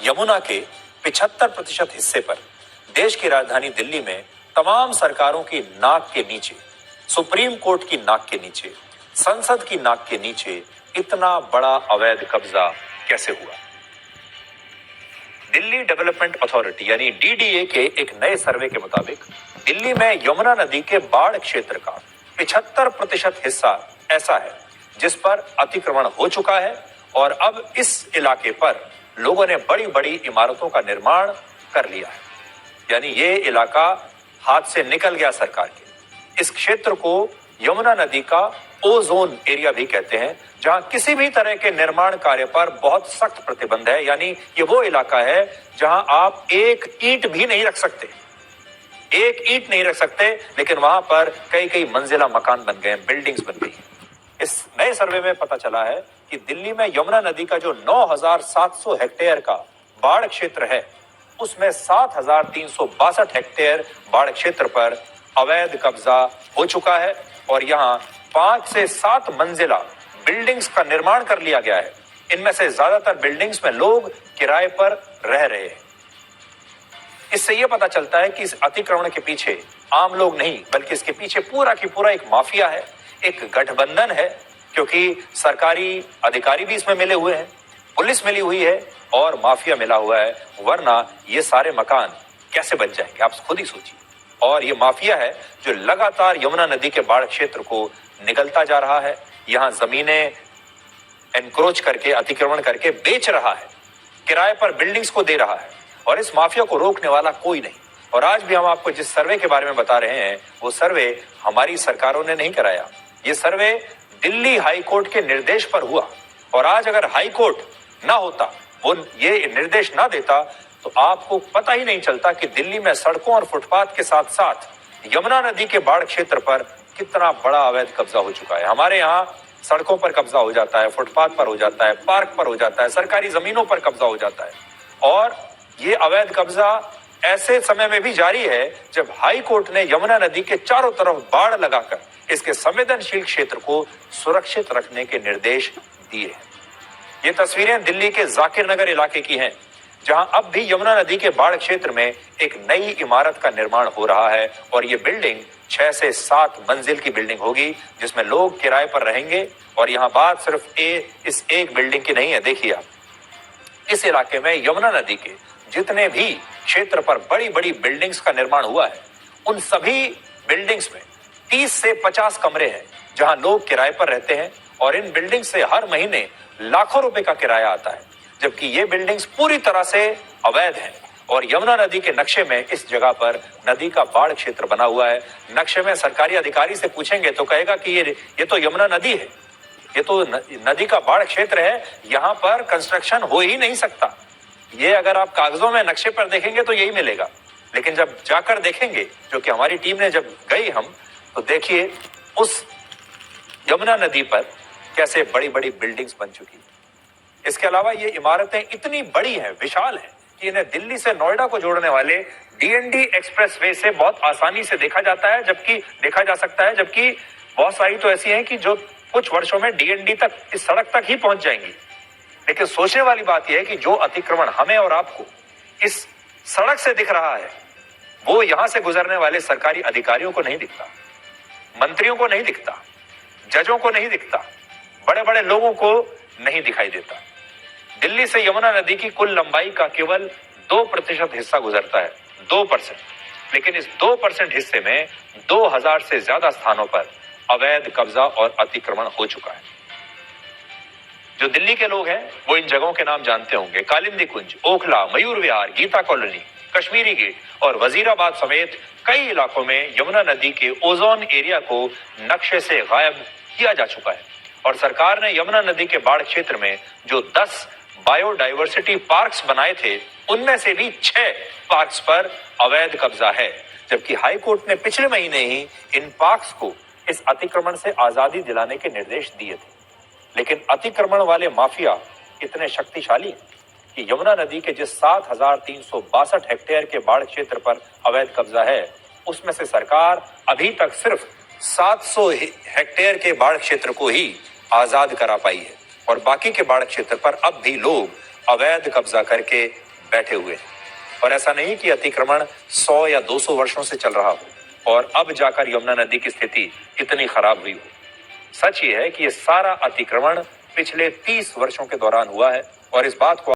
यमुना के 75% हिस्से पर देश की राजधानी दिल्ली में तमाम सरकारों की नाक के नीचे, सुप्रीम कोर्ट की नाक के नीचे, संसद की नाक के नीचे इतना बड़ा अवैध कब्जा कैसे हुआ? दिल्ली डेवलपमेंट अथॉरिटी यानी डीडीए के एक नए सर्वे के मुताबिक दिल्ली में यमुना नदी के बाढ़ क्षेत्र का 75% हिस्सा ऐसा है जिस पर अतिक्रमण हो चुका है और अब इस इलाके पर लोगों ने बड़ी बड़ी इमारतों का निर्माण कर लिया है। यानी ये इलाका हाथ से निकल गया सरकार के। इस क्षेत्र को यमुना नदी का ओजोन एरिया भी कहते हैं, जहां किसी भी तरह के निर्माण कार्य पर बहुत सख्त प्रतिबंध है। यानी ये वो इलाका है जहां आप एक ईंट भी नहीं रख सकते, एक ईंट नहीं रख सकते, लेकिन वहां पर कई कई मंजिला मकान बन गए, बिल्डिंग्स बन गई। इस नए सर्वे में पता चला है कि दिल्ली में यमुना नदी का जो 9,700 हेक्टेयर का बाढ़ क्षेत्र है, उसमें 7,362 हेक्टेयर बाढ़ क्षेत्र पर अवैध कब्जा हो चुका है और यहाँ 5 से 7 मंजिला बिल्डिंग्स का निर्माण कर लिया गया है। इनमें से ज्यादातर बिल्डिंग्स में लोग किराए पर रह रहे हैं। इससे यह पता चलता है कि इस अतिक्रमण के पीछे आम लोग नहीं, बल्कि इसके पीछे पूरा की पूरा एक माफिया है, एक गठबंधन है, क्योंकि सरकारी अधिकारी भी इसमें मिले हुए हैं, पुलिस मिली हुई है और माफिया मिला हुआ है। वरना ये सारे मकान कैसे बन जाएंगे, आप खुद ही सोचिए। और ये माफिया है जो लगातार यमुना नदी के बाढ़ क्षेत्र को निगलता जा रहा है, यहाँ जमीनें एनक्रोच करके, अतिक्रमण करके बेच रहा है, किराए पर बिल्डिंग्स को दे रहा है और इस माफिया को रोकने वाला कोई नहीं। और आज भी हम आपको जिस सर्वे के बारे में बता रहे हैं, वो सर्वे हमारी सरकारों ने नहीं कराया। ये सर्वे दिल्ली हाई कोर्ट के निर्देश पर हुआ और आज अगर हाई कोर्ट ना होता, वो ये निर्देश ना देता, तो आपको पता ही नहीं चलता कि दिल्ली में सड़कों और फुटपाथ के साथ साथ यमुना नदी के बाढ़ क्षेत्र पर कितना बड़ा अवैध कब्जा हो चुका है। हमारे यहाँ सड़कों पर कब्जा हो जाता है, फुटपाथ पर हो जाता है, पार्क पर हो जाता है, सरकारी जमीनों पर कब्जा हो जाता है। और ये अवैध कब्जा ऐसे समय में भी जारी है जब हाई कोर्ट ने यमुना नदी के चारों तरफ बाड़ लगाकर इसके संवेदनशील क्षेत्र को सुरक्षित रखने के निर्देश दिए हैं। ये तस्वीरें दिल्ली के जाकिर नगर इलाके की हैं, जहां अब भी यमुना नदी के बाढ़ क्षेत्र में एक नई इमारत का निर्माण हो रहा है और ये बिल्डिंग 6 से 7 मंजिल की बिल्डिंग होगी, जिसमें लोग किराए पर रहेंगे। और यहाँ बात सिर्फ इस एक बिल्डिंग की नहीं है। देखिए आप, इस इलाके में यमुना नदी के जितने भी क्षेत्र पर बड़ी बड़ी बिल्डिंग्स का निर्माण हुआ है, उन सभी बिल्डिंग्स में 30 से 50 कमरे हैं जहां लोग किराए पर रहते हैं और इन बिल्डिंग से हर महीने लाखों रुपए का किराया आता है, जबकि ये बिल्डिंग्स पूरी तरह से अवैध हैं। और यमुना नदी के नक्शे में इस जगह पर नदी का बाढ़ क्षेत्र बना हुआ है। नक्शे में सरकारी अधिकारी से पूछेंगे तो कहेगा कि ये तो यमुना नदी है, ये तो नदी का बाढ़ क्षेत्र है, यहाँ पर कंस्ट्रक्शन हो ही नहीं सकता। ये अगर आप कागजों में नक्शे पर देखेंगे तो यही मिलेगा, लेकिन जब जाकर देखेंगे, जो कि हमारी टीम ने जब गई हम, तो देखिए उस यमुना नदी पर कैसे बड़ी बड़ी बिल्डिंग्स बन चुकी है। इसके अलावा ये इमारतें इतनी बड़ी हैं, विशाल हैं, कि इन्हें दिल्ली से नोएडा को जोड़ने वाले डीएनडी एक्सप्रेसवे से बहुत आसानी से देखा जा सकता है, जबकि बहुत सारी तो ऐसी हैं कि जो कुछ वर्षों में डीएनडी तक, इस सड़क तक ही पहुंच जाएंगी। लेकिन सोचने वाली बात यह है कि जो अतिक्रमण हमें और आपको इस सड़क से दिख रहा है, वो यहां से गुजरने वाले सरकारी अधिकारियों को नहीं दिखता, मंत्रियों को नहीं दिखता, जजों को नहीं दिखता, बड़े बड़े लोगों को नहीं दिखाई देता। दिल्ली से यमुना नदी की कुल लंबाई का केवल 2% हिस्सा गुजरता है, 2%। लेकिन इस 2% हिस्से में 2000 से ज्यादा स्थानों पर अवैध कब्जा और अतिक्रमण हो चुका है। जो दिल्ली के लोग हैं वो इन जगहों के नाम जानते होंगे: कालिंदी कुंज, ओखला, मयूर विहार, गीता कॉलोनी, कश्मीरी गेट और वजीराबाद समेत कई इलाकों में यमुना नदी के ओजोन एरिया को नक्शे से गायब किया जा चुका है। और सरकार ने यमुना नदी के बाढ़ क्षेत्र में जो 10 बायोडाइवर्सिटी पार्क्स बनाए थे, उनमें से भी 6 पार्क्स पर अवैध कब्जा है, जबकि हाई कोर्ट ने पिछले महीने ही इन पार्क्स को इस अतिक्रमण से आजादी दिलाने के निर्देश दिए थे। लेकिन अतिक्रमण वाले माफिया इतने शक्तिशाली हैं कि यमुना नदी के जिस 7,362 हेक्टेयर के बाढ़ क्षेत्र पर अवैध कब्जा है, उसमें से सरकार अभी तक सिर्फ 700 हेक्टेयर के बाढ़ क्षेत्र को ही आजाद करा पाई है और बाकी के बाढ़ क्षेत्र पर अब भी लोग अवैध कब्जा करके बैठे हुए हैं। और ऐसा नहीं कि अतिक्रमण 100 या 200 वर्षों से चल रहा हो और अब जाकर यमुना नदी की स्थिति इतनी खराब हुई हो। सच ये है कि ये सारा अतिक्रमण पिछले 30 वर्षों के दौरान हुआ है और इस बात को